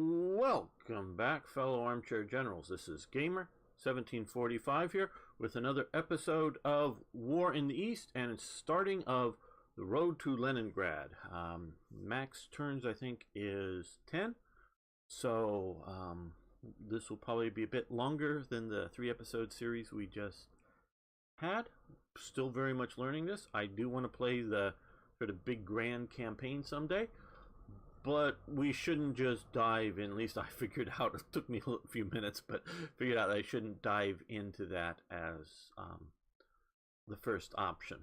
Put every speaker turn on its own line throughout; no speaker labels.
Welcome back, fellow armchair generals. This is Gamer 1745 here with another episode of War in the East, and it's starting of the road to Leningrad. Max turns, I think, is 10, so this will probably be a bit longer than the 3-episode series we just had. Still very much learning this. I do want to play the sort of big grand campaign someday. But we shouldn't just dive in. At least I figured out. It took me a few minutes, but figured out I shouldn't dive into that as the first option.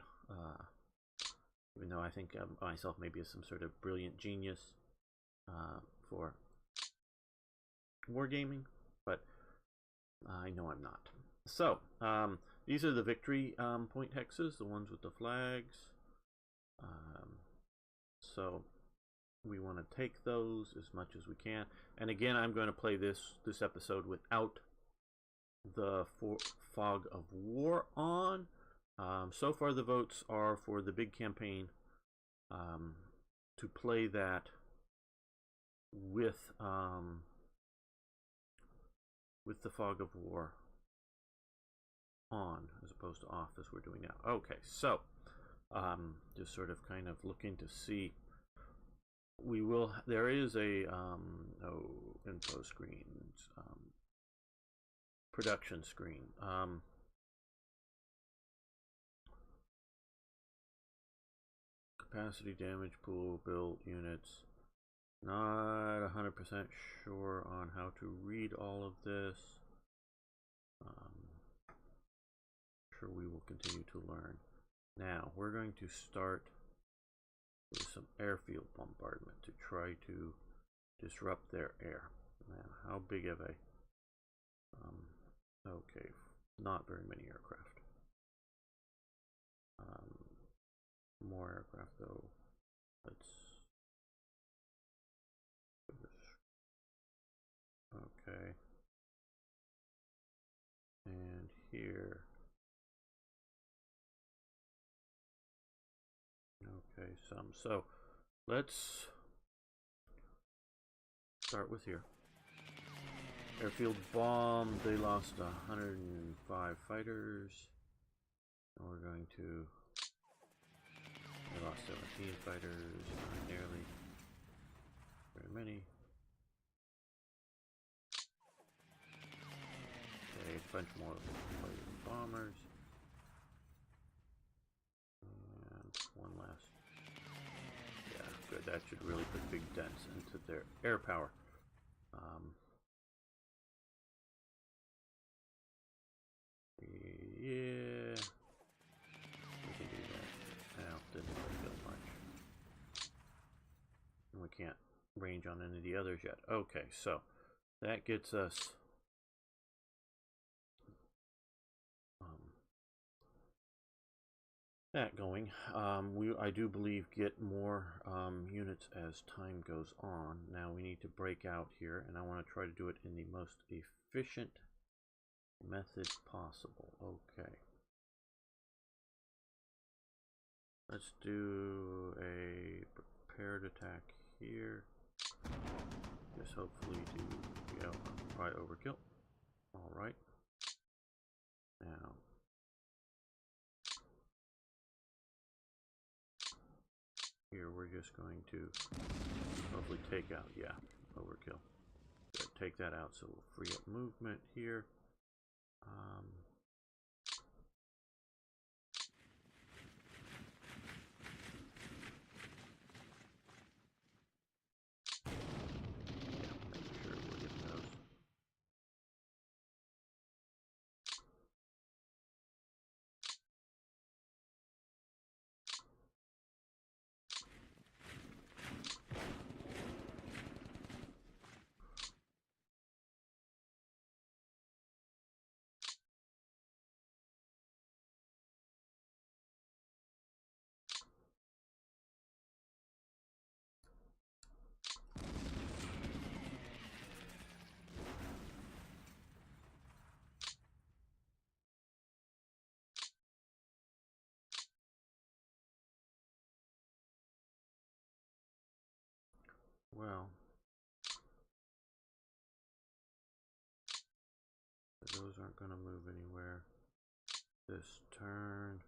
Even though I think myself maybe as some sort of brilliant genius for wargaming, but I know I'm not. So these are the victory point hexes, the ones with the flags. So we want to take those as much as we can. And again, I'm going to play this episode without the fog of war on. So far the votes are for the big campaign to play that with the fog of war on as opposed to off as we're doing now. Okay, so just sort of kind of looking to see. There is a info screens, production screen. Capacity damage pool build units. Not 100% sure on how to read all of this. Sure we will continue to learn. Now we're going to start with some airfield bombardment to try to disrupt their air. Man, how big of a okay, not very many aircraft. More aircraft though. Let's okay, and here. Okay, so let's start with here. Airfield bomb, they lost 105 fighters. And we're going to, they lost 17 fighters, not nearly very many. Okay, a bunch more bombers. One last. Yeah, good. That should really put big dents into their air power. Yeah, we can do that. Now, didn't really feel much. And we can't range on any of the others yet. Okay, so that gets us that going. I do believe get more units as time goes on. Now we need to break out here, and I want to try to do it in the most efficient method possible. Okay, let's do a prepared attack here. Just hopefully do, yeah, probably overkill. All right, now. Here we're just going to hopefully take out, yeah, overkill. Good, take that out, so we'll free up movement here. Yeah, make sure we're getting those. Well, aren't going to move anywhere this turn.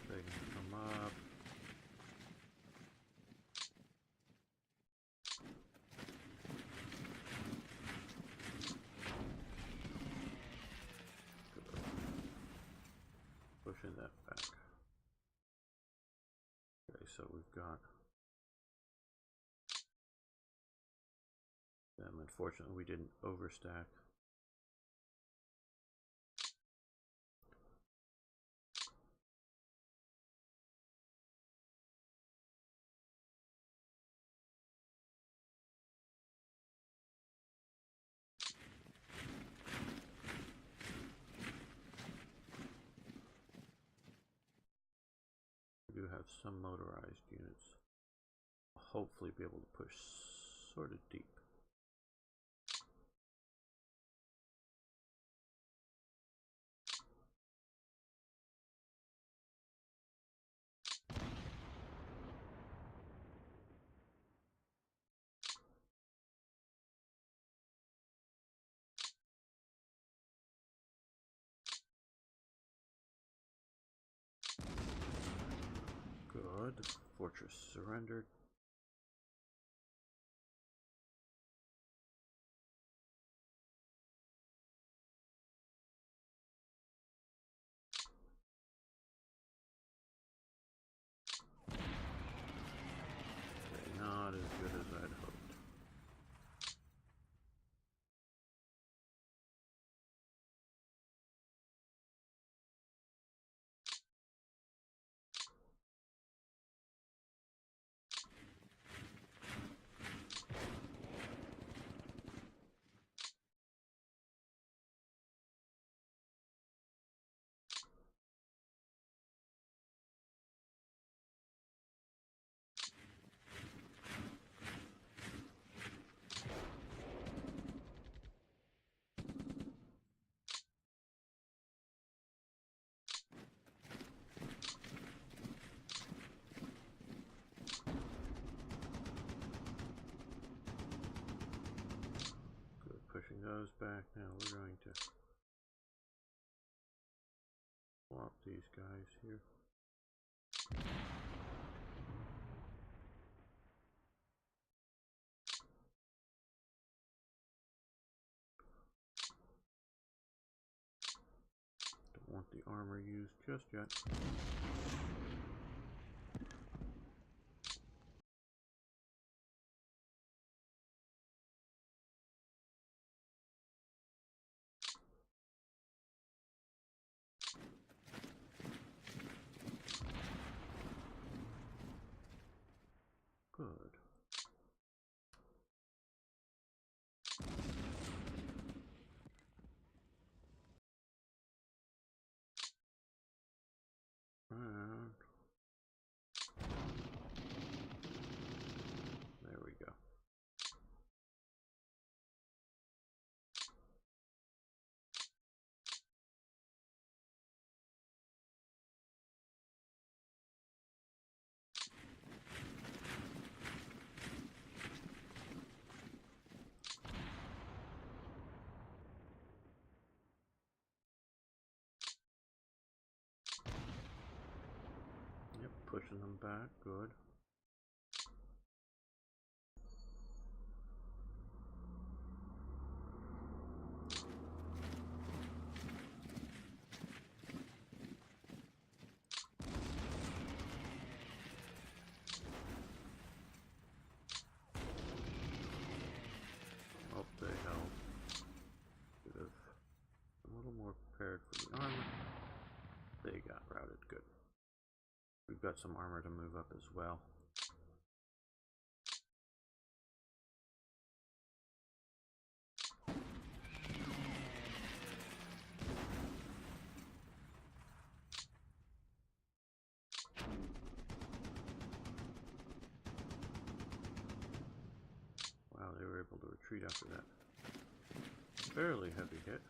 They can come up. Pushing that back. Okay, so we've got them. Unfortunately, we didn't overstack. We do have some motorized units. Hopefully be able to push sort of deep. Good. The fortress surrendered. Not as good as I'd hoped. Pushing those back. Now we're going to swap these guys here. Don't want the armor used just yet. Good. And there we go. Yep, pushing them back. Good. Oh, they held. Should have a little more prepared for the armor. They got routed. Good. We've got some armor to move up as well. Wow, they were able to retreat after that. Fairly heavy hit.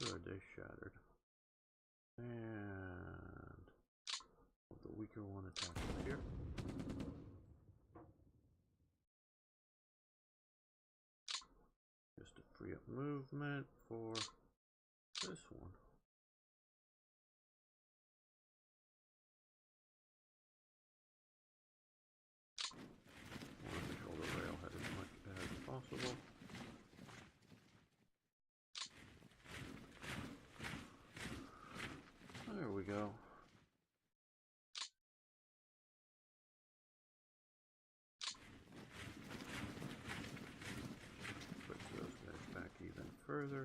Good, they they shattered. And the weaker one attacks up here. Just to free up movement for this one. I want to control the railhead as much as possible. There we go. Push those guys back even further.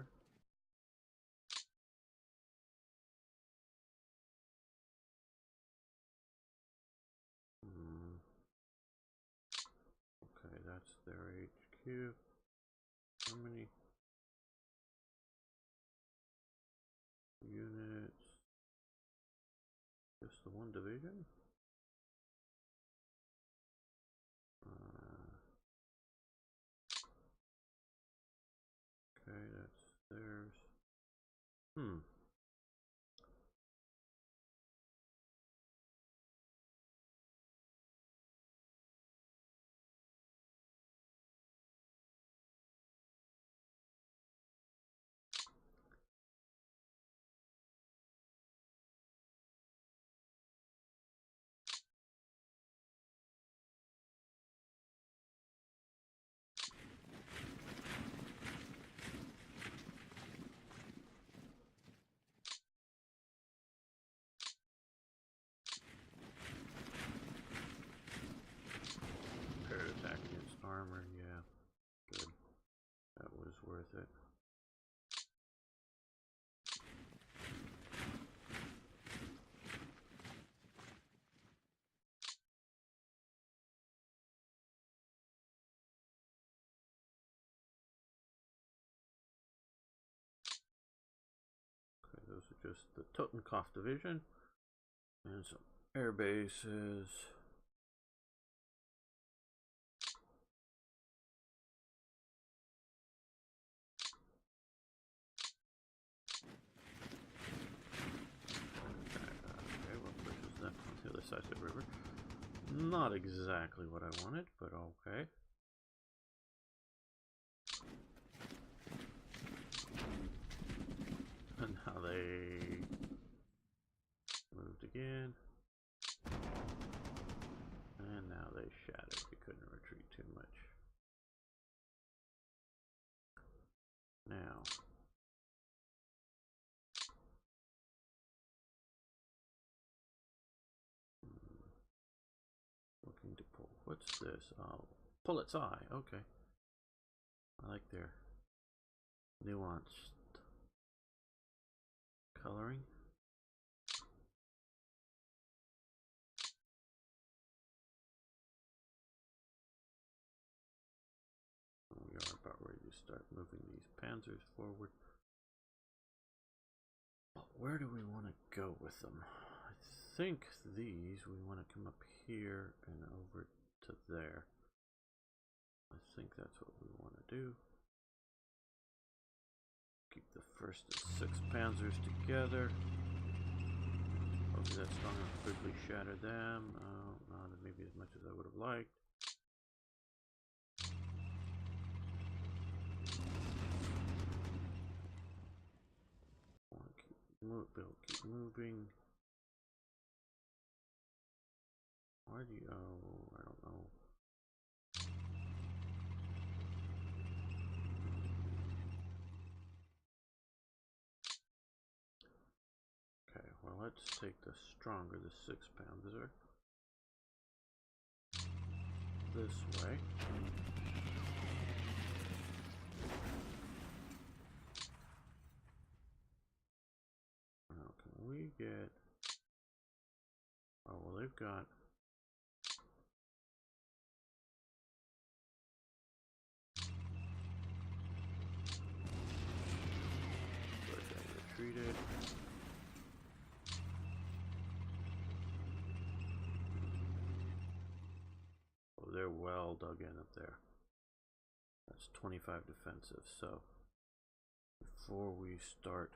Okay, that's their HQ. How many units? Just the one division? Okay, that's theirs. Paired attack against armor, yeah. Good. That was worth it. Okay, those are just the Totenkopf division and some air bases. Okay, what pushes them on the other side of the river? Not exactly what I wanted, but okay. And now they moved again. And now they shattered. We couldn't retreat too much. Now. Looking to pull. What's this? Oh, Pullet's Eye. Okay. I like their nuanced coloring. We are about ready to start moving these panzers forward. Where do we want to go with them? I think these, we want to come up here and over to there. I think that's what we want to do. Keep the first 6 panzers together. Hopefully that's strong enough to quickly shatter them. Not maybe as much as I would have liked. Keep moving. Why do you? Oh, I don't know. Okay, well, let's take the stronger, the 6 panzer. This way. Now, can we get? Oh, well, they've got. But they retreated. Oh, they're well dug in up there. That's 25 defensive. So before we start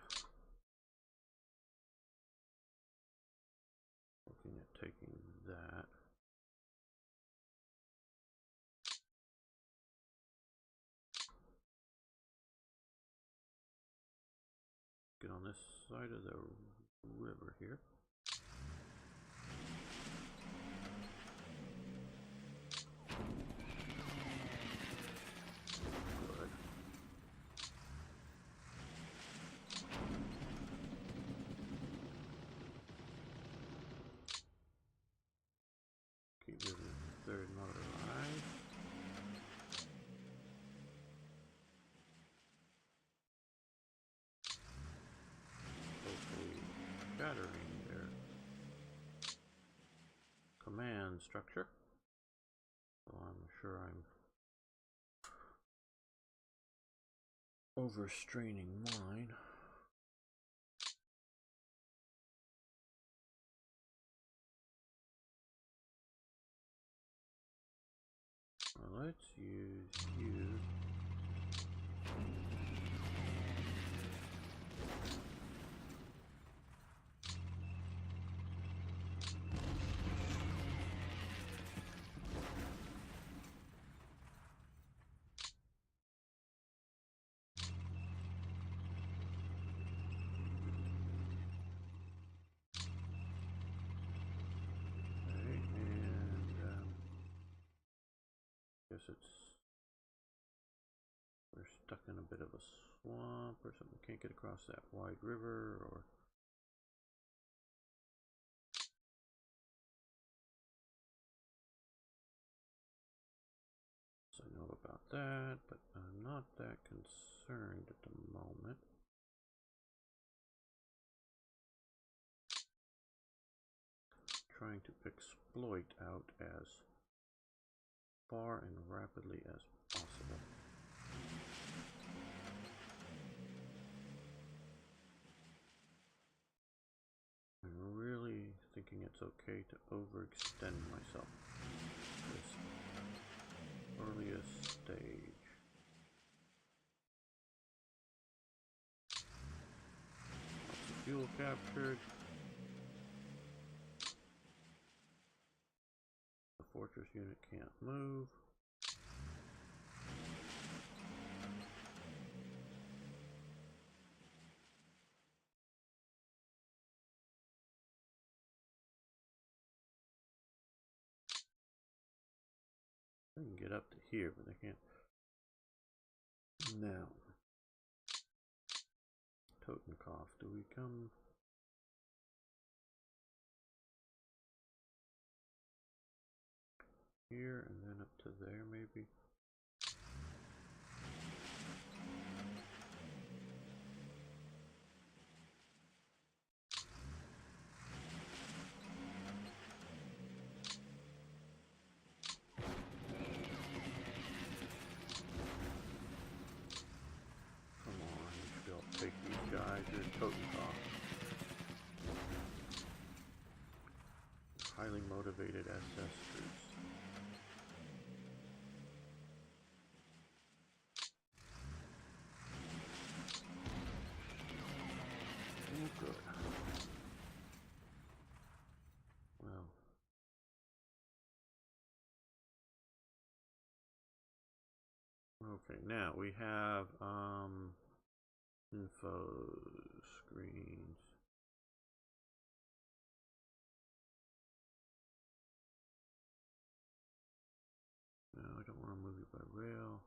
get on this side of the river here. Good. Keep moving the third motor line. Hopefully shattering their command structure. So I'm sure I'm overstraining mine. Well, let's use you. We're stuck in a bit of a swamp or something. Can't get across that wide river, or so I know about that, but I'm not that concerned at the moment. Trying to exploit out as far and rapidly as possible. I'm really thinking it's okay to overextend myself at this earliest stage. Lots of fuel captured. The fortress unit can't move. They can get up to here, but they can't. Now, Totenkopf, do we come here and then up to there maybe? Take these guys, here's Totenkopf. Highly motivated SS troops. Oh, good. Well. Okay, now we have, info screens. No, I don't want to move you by rail.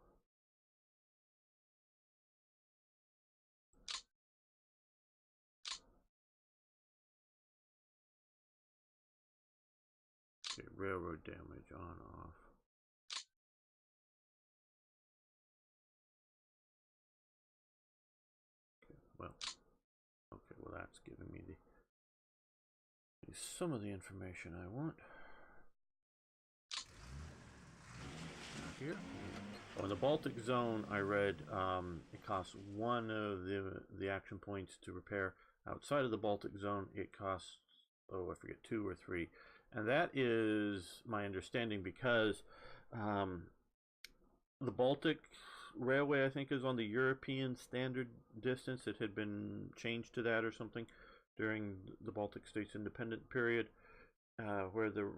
Okay, railroad damage on off. Okay, well, that's giving me some of the information I want. Now here, in the Baltic zone, I read it costs one of the action points to repair. Outside of the Baltic zone, it costs, oh, I forget, 2 or 3, and that is my understanding because the Baltic Railway, I think, is on the European standard distance. It had been changed to that or something during the Baltic States independent period, where the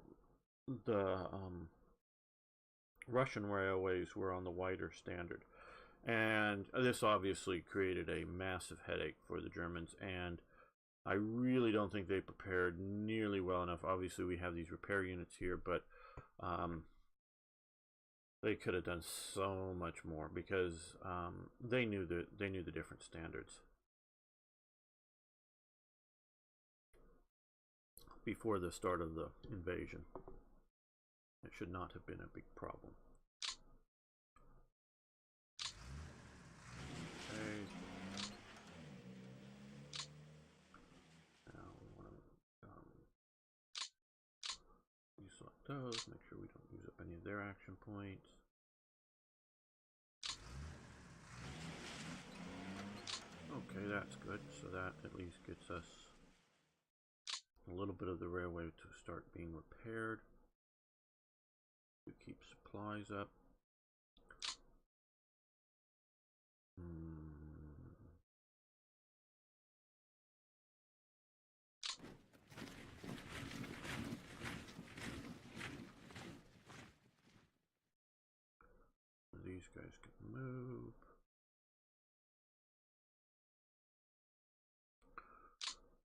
Russian railways were on the wider standard. And this obviously created a massive headache for the Germans, and I really don't think they prepared nearly well enough. Obviously, we have these repair units here, but they could have done so much more because they knew the different standards before the start of the invasion. It should not have been a big problem. Okay. Now we want to deselect those, make sure we don't use up any of their action points. Okay, that's good. So that at least gets us a little bit of the railway to start being repaired. We keep supplies up. These guys can move.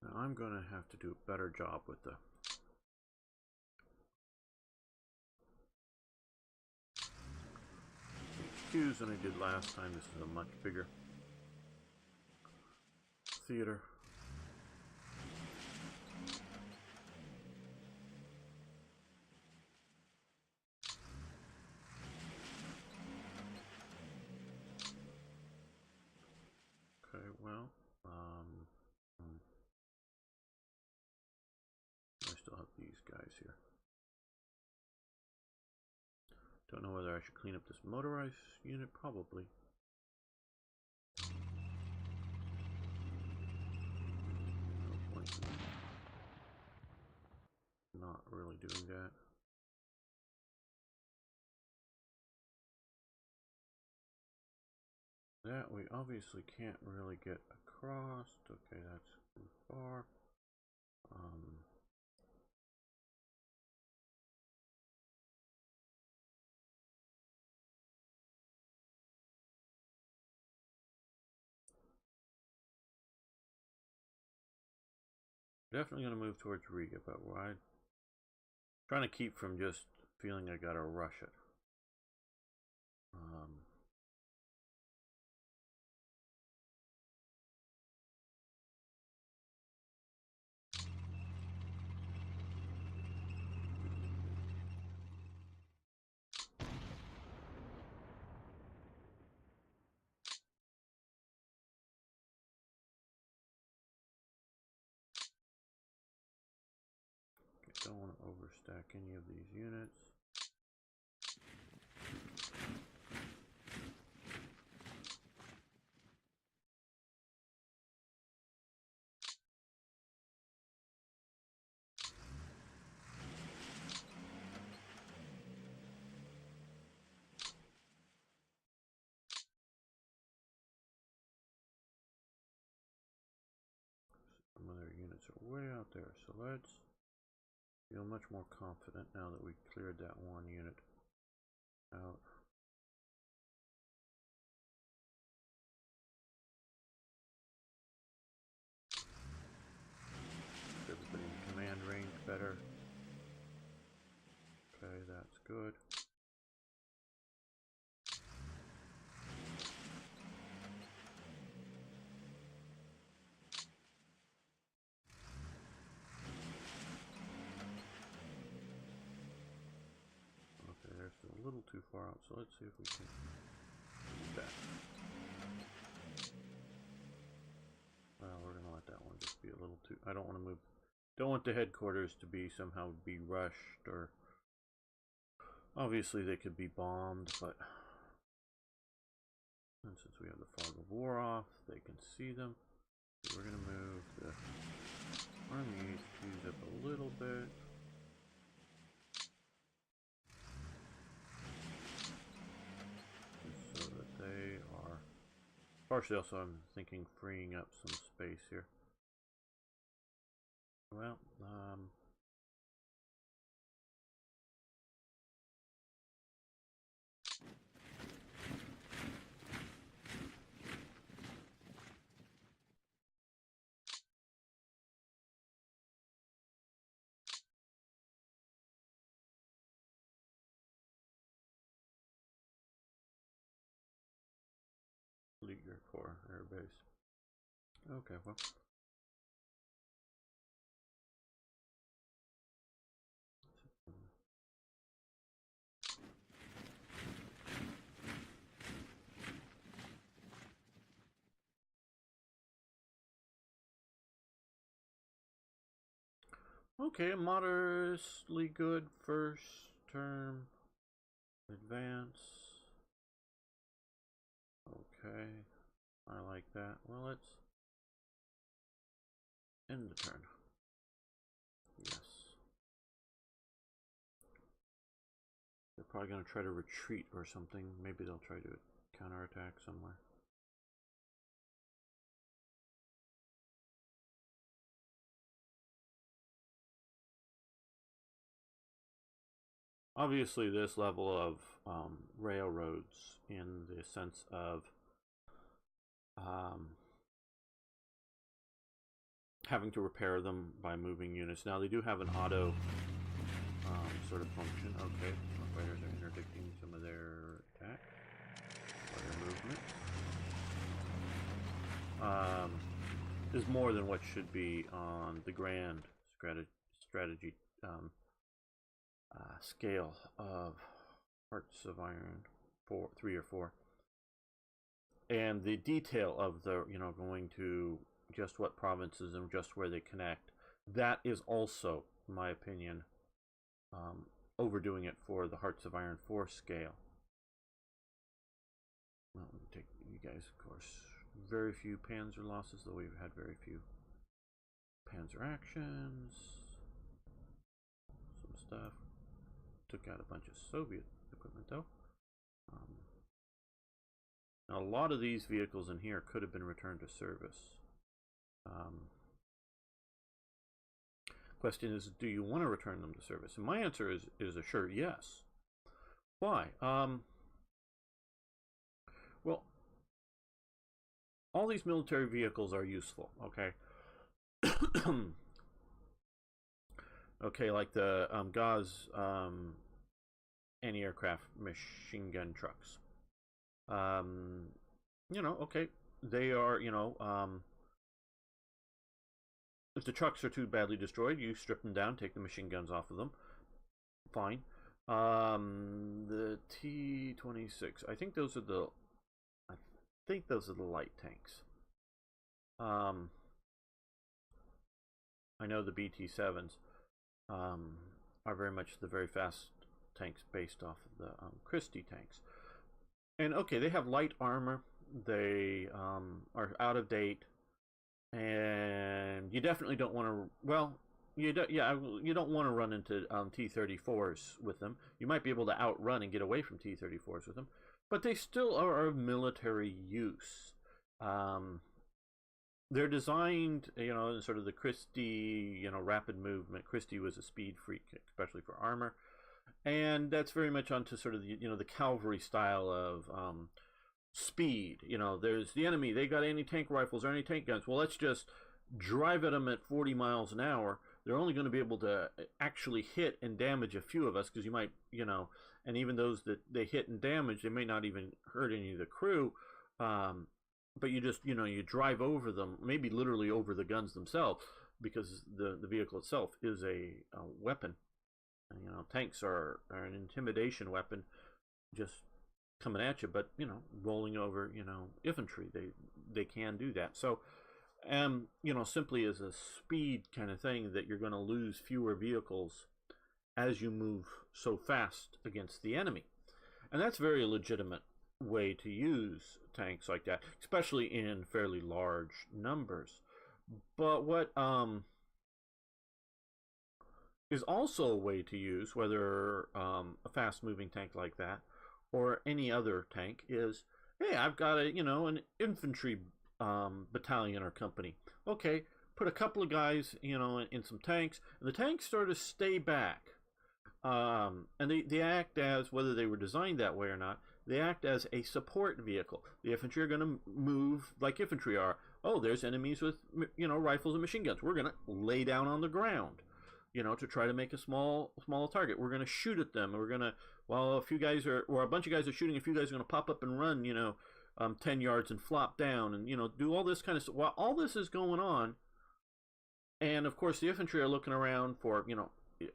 Now I'm going to have to do a better job with the HQs than I did last time. This is a much bigger theater. Okay, well, I still have these guys here. Don't know whether I should clean up this motorized unit. Probably. No point in not really doing that. That we obviously can't really get across. Okay, that's too far. Definitely going to move towards Riga, but I'm trying to keep from just feeling I gotta rush it. Don't want to overstack any of these units. Some of their units are way out there, so let's feel much more confident now that we cleared that one unit out. Everybody in command range better. Okay, that's good. Okay, they're still a little too far out, so let's see if we can do that. Well, we're gonna let that one just be a little too. I don't want to move. Don't want the headquarters to be somehow be rushed, or obviously they could be bombed, but and since we have the fog of war off, they can see them. So we're gonna move the army HQs up a little bit. Just so that they are partially also I'm thinking freeing up some space here. Well, Air Corps Air Base. Okay, well. Okay, moderately good first term. Advance. Okay, I like that. Well, let's end the turn. Yes. They're probably going to try to retreat or something. Maybe they'll try to counterattack somewhere. Obviously, this level of railroads, in the sense of having to repair them by moving units. Now, they do have an auto sort of function. Okay, fighters are interdicting some of their attack, or their movement. Is more than what should be on the grand strategy scale of Hearts of Iron 3 or 4, and the detail of the going to just what provinces and just where they connect, that is also, in my opinion, overdoing it for the Hearts of Iron 4 scale. Well, let me take you guys, of course. Very few Panzer losses, though we've had very few Panzer actions. Some stuff. Took out a bunch of Soviet equipment, though. Now, a lot of these vehicles in here could have been returned to service. Question is, do you want to return them to service? And my answer is a sure yes. Why? Well, all these military vehicles are useful, okay? Okay, like the Gauss anti-aircraft machine gun trucks. Okay, they are, if the trucks are too badly destroyed, you strip them down, take the machine guns off of them. Fine. The T-26, I think those are the light tanks. I know the BT-7s are very much the very fast tanks based off of the Christie tanks. And okay, they have light armor. They are out of date, and you definitely don't want to. Well, you don't want to run into T-34s with them. You might be able to outrun and get away from T-34s with them, but they still are of military use. They're designed, in sort of the Christie, rapid movement. Christie was a speed freak, especially for armor. And that's very much onto sort of the, the cavalry style of speed. There's the enemy. They got anti-tank rifles or anti-tank guns. Well, let's just drive at them at 40 miles an hour. They're only going to be able to actually hit and damage a few of us, because you might, and even those that they hit and damage, they may not even hurt any of the crew. But you just, you drive over them, maybe literally over the guns themselves, because the vehicle itself is a weapon. Tanks are an intimidation weapon, just coming at you, but, rolling over, infantry, they can do that. So, simply as a speed kind of thing, that you're going to lose fewer vehicles as you move so fast against the enemy. And that's very legitimate way to use tanks like that, especially in fairly large numbers. But what is also a way to use, whether a fast moving tank like that or any other tank, is, hey, I've got an infantry battalion or company. Okay, put a couple of guys in some tanks, and the tanks sort of stay back, and they act as, whether they were designed that way or not, they act as a support vehicle. The infantry are going to move like infantry are. Oh, there's enemies with rifles and machine guns. We're going to lay down on the ground, to try to make a small target. We're going to shoot at them. We're going to, while a bunch of guys are shooting, a few guys are going to pop up and run, 10 yards and flop down and, do all this kind of stuff. While all this is going on, and of course the infantry are looking around for,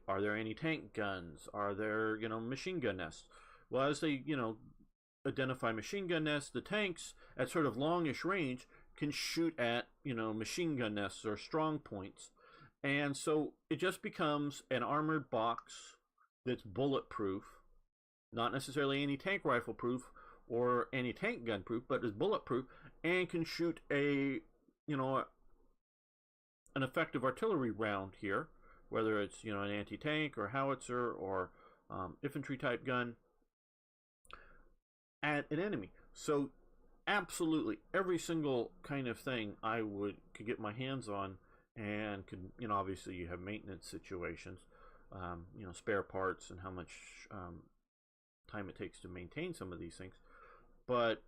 are there any tank guns? Are there, machine gun nests? Well, as they, identify machine gun nests, the tanks at sort of longish range can shoot at, machine gun nests or strong points. And so it just becomes an armored box that's bulletproof, not necessarily anti-tank rifle proof or anti-tank gun proof, but is bulletproof and can shoot an effective artillery round here, whether it's, an anti-tank or howitzer or infantry type gun at an enemy. So absolutely every single kind of thing I could get my hands on, and could, obviously you have maintenance situations, spare parts and how much time it takes to maintain some of these things. But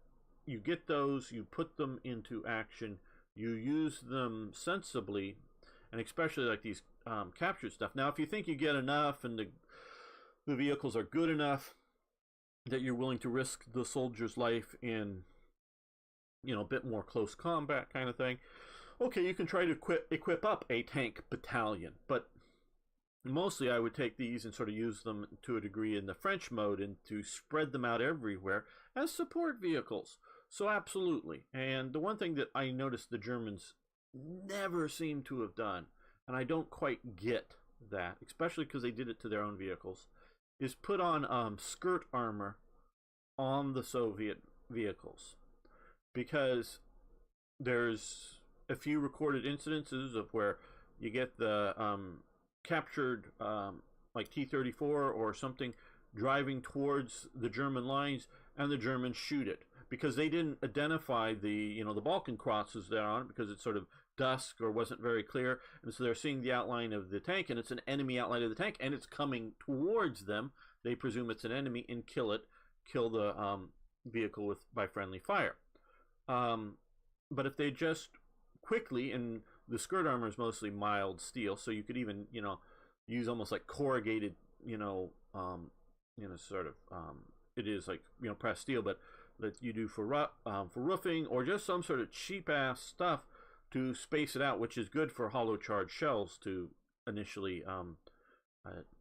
you get those, you put them into action, you use them sensibly, and especially like these captured stuff. Now, if you think you get enough and the vehicles are good enough that you're willing to risk the soldier's life in, a bit more close combat kind of thing, okay, you can try to equip up a tank battalion. But mostly I would take these and sort of use them to a degree in the French mode and to spread them out everywhere as support vehicles. So absolutely. And the one thing that I noticed the Germans never seem to have done, and I don't quite get that, especially because they did it to their own vehicles, is put on skirt armor on the Soviet vehicles. Because there's a few recorded incidences of where you get the captured like T-34 or something driving towards the German lines, and the Germans shoot it because they didn't identify the the Balkan crosses there on it, because it's sort of dusk or wasn't very clear, and so they're seeing the outline of the tank, and it's an enemy outline of the tank, and it's coming towards them. They presume it's an enemy and kill the vehicle by friendly fire. But if they just quickly, and the skirt armor is mostly mild steel, so you could even use almost like corrugated sort of it is like pressed steel, but that you do for roofing, or just some sort of cheap ass stuff to space it out, which is good for hollow charged shells to initially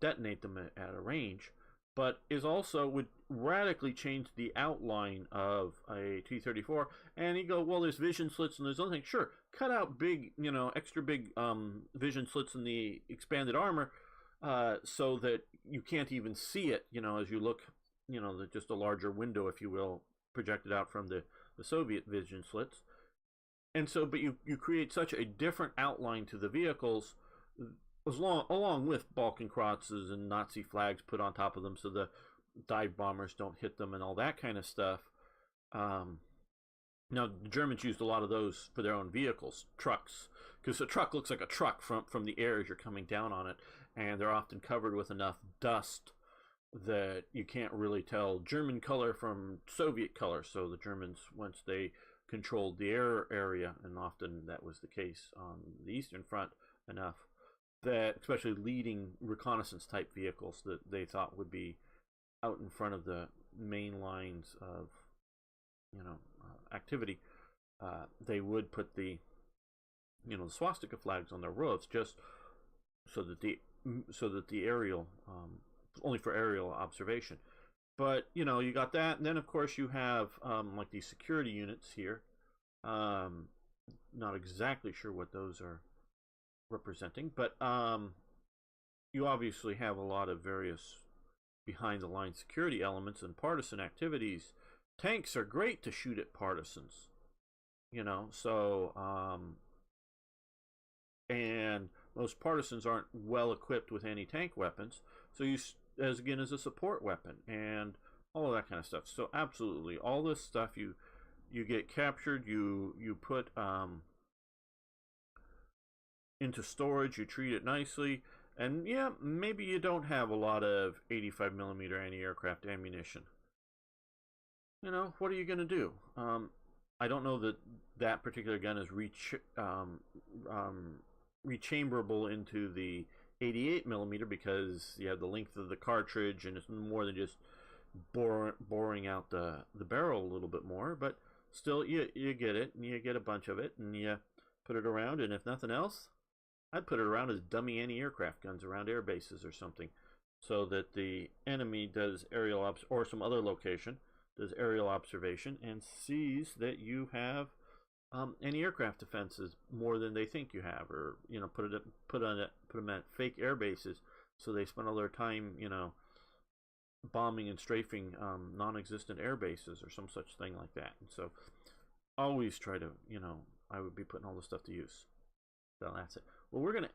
detonate them at a range, but is also would radically change the outline of a T-34. And you go, well, there's vision slits and there's other things. Sure, cut out big, extra big vision slits in the expanded armor so that you can't even see it, as you look, just a larger window, if you will, projected out from the Soviet vision slits. And so, but you create such a different outline to the vehicles, along with Balkan crosses and Nazi flags put on top of them so the dive bombers don't hit them and all that kind of stuff. Now, the Germans used a lot of those for their own vehicles, trucks, because a truck looks like a truck from the air as you're coming down on it, and they're often covered with enough dust that you can't really tell German color from Soviet color. So the Germans, once they controlled the air area, and often that was the case on the Eastern Front enough, that especially leading reconnaissance type vehicles that they thought would be out in front of the main lines of activity, they would put the swastika flags on their roofs, just so that the aerial only for aerial observation. But you got that, and then of course you have like these security units here. Not exactly sure what those are representing, but you obviously have a lot of various behind the line security elements and partisan activities. Tanks are great to shoot at partisans, so and most partisans aren't well equipped with anti-tank weapons, so you as a support weapon and all of that kind of stuff. So absolutely, all this stuff you get captured, you put into storage, you treat it nicely, and yeah, maybe you don't have a lot of 85mm anti-aircraft ammunition. What are you going to do? I don't know that particular gun is rechamberable into the 88mm, because you have the length of the cartridge and it's more than just boring out the barrel a little bit more. But still, you get it, and you get a bunch of it, and you put it around, and if nothing else, I'd put it around as dummy anti-aircraft guns around air bases or something, so that the enemy does aerial ops, or some other location does aerial observation and sees that you have anti-aircraft defenses more than they think you have, or put them at fake air bases, so they spend all their time bombing and strafing non-existent air bases or some such thing like that. And so always try to I would be putting all this stuff to use. So that's it. Well, we're gonna,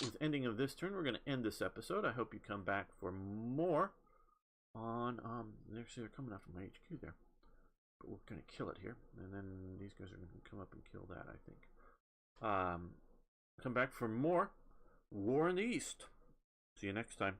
with ending of this turn, we're gonna end this episode. I hope you come back for more on actually they're coming after my HQ there, but we're gonna kill it here, and then these guys are gonna come up and kill that, I think. Come back for more War in the East. See you next time.